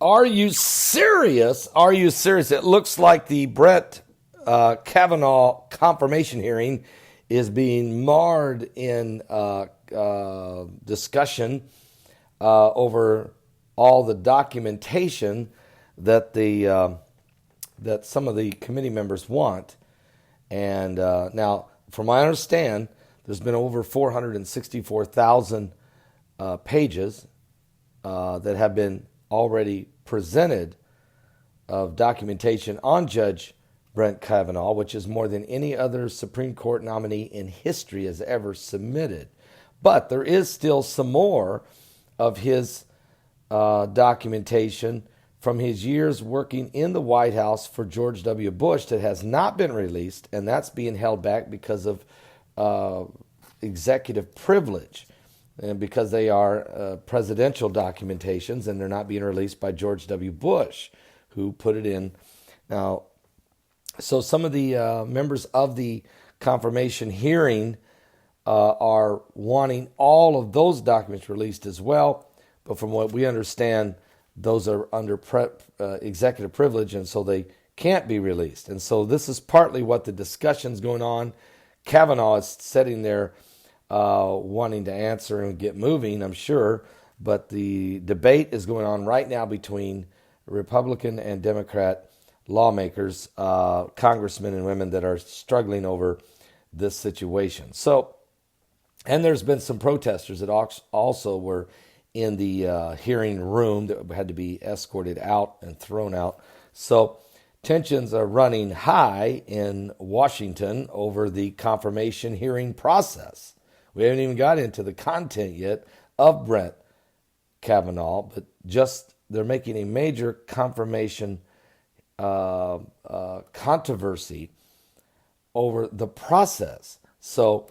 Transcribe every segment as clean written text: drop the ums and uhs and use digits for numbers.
Are you serious? Are you serious? It looks like the Brett Kavanaugh confirmation hearing is being marred in discussion over all the documentation that that some of the committee members want. And now, from what I understand, there's been over 464,000 pages that have been already presented of documentation on Judge Brett Kavanaugh, which is more than any other Supreme Court nominee in history has ever submitted. But there is still some more of his documentation from his years working in the White House for George W. Bush that has not been released, and that's being held back because of executive privilege, and because they are presidential documentations and they're not being released by George W. Bush, who put it in. Now, so some of the members of the confirmation hearing are wanting all of those documents released as well. But from what we understand, those are under executive privilege, and so they can't be released. And so this is partly what the discussion's going on. Kavanaugh is sitting there wanting to answer and get moving, I'm sure. But the debate is going on right now between Republican and Democrat lawmakers, congressmen and women that are struggling over this situation. So, and there's been some protesters that also were in the hearing room that had to be escorted out and thrown out. So tensions are running high in Washington over the confirmation hearing process. We haven't even got into the content yet of Brett Kavanaugh, but just they're making a major confirmation controversy over the process. So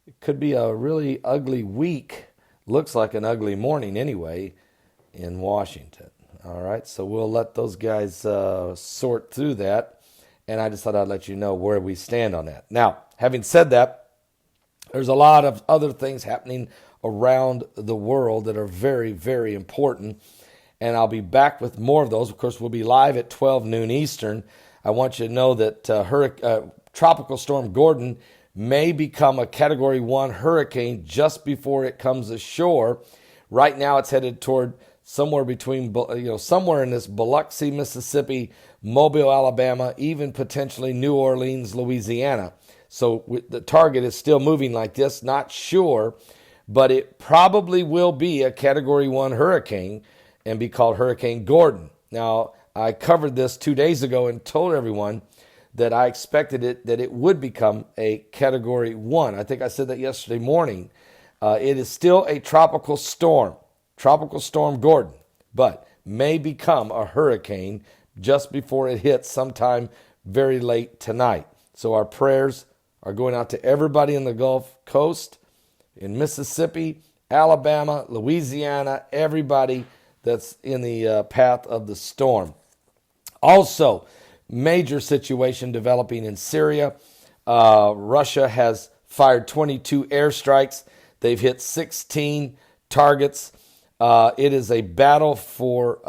it could be a really ugly week. Looks like an ugly morning anyway in Washington. All right, so we'll let those guys sort through that. And I just thought I'd let you know where we stand on that. Now, having said that, there's a lot of other things happening around the world that are very, very important. And I'll be back with more of those. Of course, we'll be live at 12 noon Eastern. I want you to know that Tropical Storm Gordon may become a Category 1 hurricane just before it comes ashore. Right now, it's headed toward somewhere between, somewhere in this Biloxi, Mississippi, Mobile, Alabama, even potentially New Orleans, Louisiana. So the target is still moving like this, not sure, but it probably will be a Category 1 hurricane and be called Hurricane Gordon. Now, I covered this 2 days ago and told everyone that I expected that it would become a Category 1. I think I said that yesterday morning. It is still a tropical storm Gordon, but may become a hurricane just before it hits sometime very late tonight. So our prayers are going out to everybody in the Gulf Coast, in Mississippi, Alabama, Louisiana, everybody that's in the path of the storm. Also, major situation developing in Syria. Russia has fired 22 airstrikes. They've hit 16 targets. It is a battle for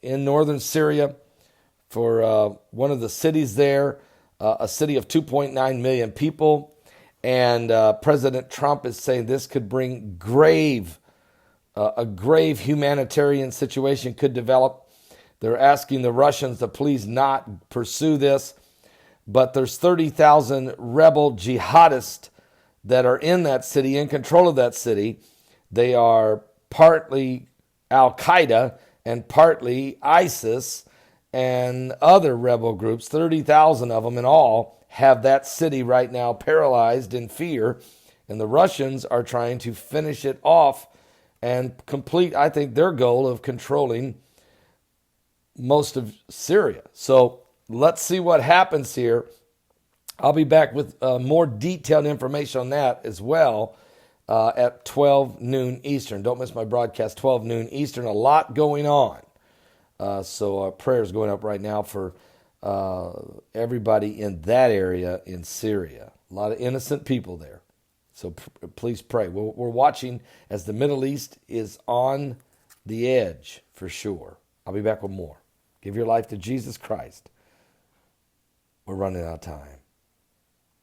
in northern Syria for one of the cities there, a city of 2.9 million people. And President Trump is saying this could bring a grave humanitarian situation could develop. They're asking the Russians to please not pursue this. But there's 30,000 rebel jihadists that are in that city, in control of that city. They are partly Al-Qaeda and partly ISIS and other rebel groups. 30,000 of them in all have that city right now paralyzed in fear. And the Russians are trying to finish it off and complete, I think, their goal of controlling most of Syria. So let's see what happens here. I'll be back with more detailed information on that as well at 12 noon Eastern. Don't miss my broadcast, 12 noon Eastern. A lot going on. So prayers going up right now for everybody in that area in Syria. A lot of innocent people there. So please pray. We're watching as the Middle East is on the edge for sure. I'll be back with more. Give your life to Jesus Christ. We're running out of time.